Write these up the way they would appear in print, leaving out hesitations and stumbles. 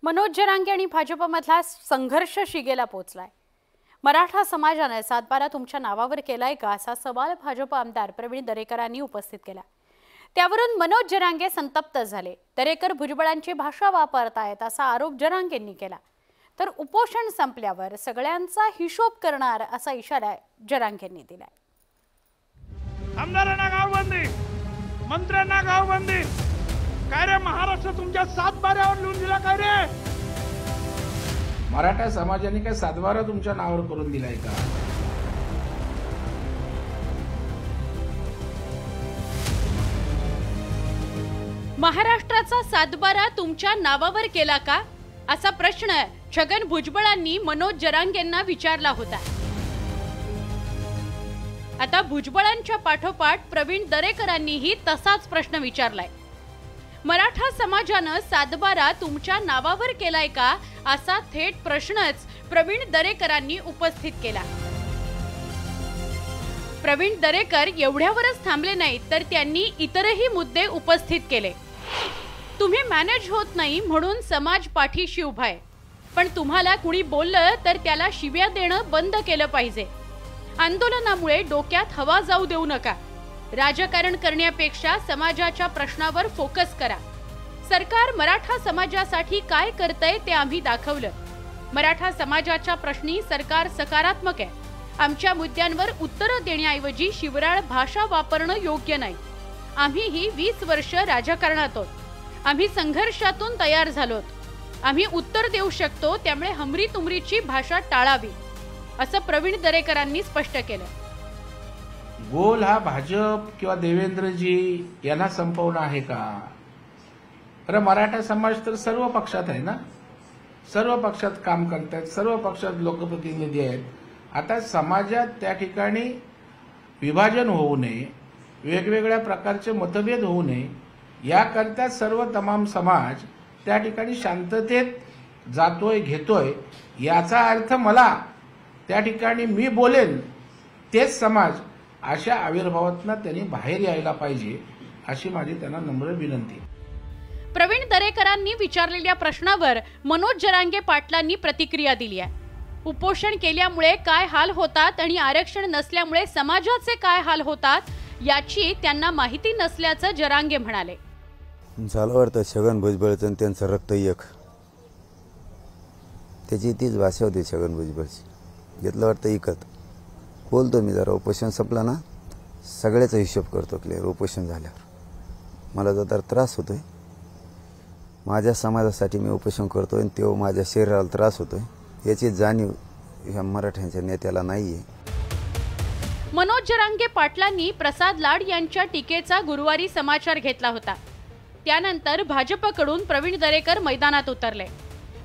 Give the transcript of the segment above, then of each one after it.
मनोज जरांगे आणि भाजपमधला संघर्ष शिगेला पोहोचलाय। मराठा समाजाने सातबारा तुमच्या नावावर केलाय का असा सवाल भाजप आमदार प्रवीण दरेकरांनी उपस्थित केला। त्यावरून मनोज जरांगे संतप्त झाले। दरेकर भुजबळांची भाषा वापरतायत असा आरोप जरांगेंनी केला। तर उपोषण संपल्यावर सगळ्यांचा हिशोब करणार असा इशारा जरांगेंनी दिलाय। आमदारांना गावबंदी, मंत्र्यांना गावबंदी, काय रे महाराष्ट्र तुमच्या सातबाऱ्यावर लिहून दिला काय रे? मराठा समाजाने काय सातबारा तुमच्या नावावर करून दिलाय का? महाराष्ट्राचा सातबारा तुमच्या नावावर केला का असा प्रश्न छगन भुजबळांनी मनोज जरांगेंना विचारला होता। आता भुजबळांच्या पाठोपाठ प्रवीण दरेकरांनीही तसाच प्रश्न विचारलाय। मराठा समाजानं सातबारा तुमच्या नावावर केलाय का असा थेट प्रश्नच प्रवीण दरेकरांनी उपस्थित केला। प्रवीण दरेकर एवढ्यावरच थांबले नाहीत तर त्यांनी इतरही मुद्दे उपस्थित केले। तुम्ही मॅनेज होत नाही म्हणून समाज पाठीशी उभा आहे, पण तुम्हाला कुणी बोललं तर त्याला शिव्या देणं बंद केलं पाहिजे। आंदोलनामुळे डोक्यात हवा जाऊ देऊ नका। राजकारण करण्यापेक्षा समाजाच्या प्रश्नावर फोकस करा। सरकार मराठा समाजासाठी काय करतंय ते आम्ही दाखवलं। मराठा समाजाच्या प्रश्नी सरकार सकारात्मक आहे। आमच्या मुद्द्यांवर उत्तरं देण्याऐवजी शिवराळ भाषा वापरणं योग्य नाही। आम्ही ही 20 वर्ष राजकारणात आहोत। आम्ही संघर्षातून तयार झालोत। आम्ही उत्तर देऊ शकतो, त्यामुळे हमरी तुमरीची भाषा टाळावी असं प्रवीण दरेकरांनी स्पष्ट केलं। गोल हा भाजप किंवा देवेंद्रजी यांना संपवणं आहे का? अरे मराठा समाज तर सर्व पक्षात आहे ना, सर्व पक्षात काम करतात, सर्व पक्षात लोकप्रतिनिधी आहेत। आता समाजात त्या ठिकाणी विभाजन होऊ नये, वेगवेगळ्या प्रकारचे मतभेद होऊ नये याकरता सर्व तमाम समाज त्या ठिकाणी शांततेत जातोय घेतोय। याचा अर्थ मला त्या ठिकाणी मी बोलेन तेच समाज अशा आविर्भावातून त्यांनी बाहेर यायला पाहिजे अशी माझी त्यांना नम्र विनंती। प्रवीण दरेकरांनी विचारलेल्या प्रश्नावर मनोज जरांगे पाटलांनी प्रतिक्रिया दिली आहे। उपोषण केल्यामुळे काय हाल होतात आणि आरक्षण नसल्यामुळे समाजाचे काय हाल होतात याची त्यांना माहिती नसल्याचं जरांगे म्हणाले। झालं वाटतं छगन भुजबळचं त्यांचं रक्त एक, त्याची तीच भाषा होती छगन भुजबळची। घेतलं वाटतं इकत बोलतो मी जरा उपोषण संपलं ना सगळ्याचा हिशोब करतो क्लिअर। उपोषण झाल्यावर मला जर त्रास होतोय, माझ्या समाजासाठी मी उपोषण करतोय आणि तेव्हा माझ्या शरीराला त्रास होतोय याची जाणीव ह्या मराठ्यांच्या नेत्याला नाहीये। मनोज जरांगे पाटलांनी प्रसाद लाड यांच्या टीकेचा गुरुवारी समाचार घेतला होता। त्यानंतर भाजपकडून प्रवीण दरेकर मैदानात उतरले।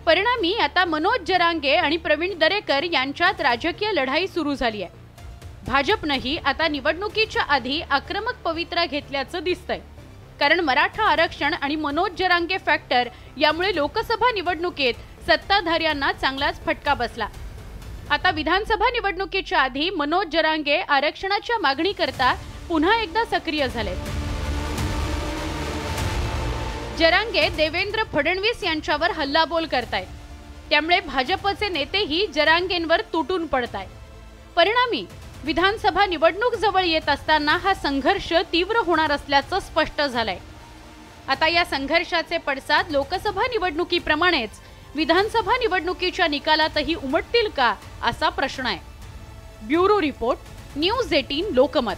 परिणामी आता मनोज जरांगे आणि प्रवीण दरेकर यांच्यात राजकीय लढाई सुरू झाली आहे। भाजपनेही आता निवडणुकीच्या आधी आक्रमक पवित्रा घेतल्याचं दिसतंय, कारण मराठा आरक्षण आणि मनोज जरांगे फॅक्टर यामुळे लोकसभा निवडणुकीत सत्ताधाऱ्यांना चांगलाच फटका बसला। आता विधानसभा निवडणुकीच्या आधी मनोज जरांगे आरक्षणाच्या मागणीकरता पुन्हा एकदा सक्रिय झाले। जरांगे देवेंद्र फडणवीस यांच्यावर हल्लाबोल करतायत, त्यामुळे भाजपचे नेतेही जरांगेंवर तुटून पडतायत। परिणामी विधानसभा निवडणूक जवळ येत असताना हा संघर्ष तीव्र होणार असल्याचं स्पष्ट झालंय। आता या संघर्षाचे पडसाद लोकसभा निवडणुकीप्रमाणेच विधानसभा निवडणुकीच्या निकालातही उमटतील का असा प्रश्न आहे। Bureau report, news 18 Lokmat.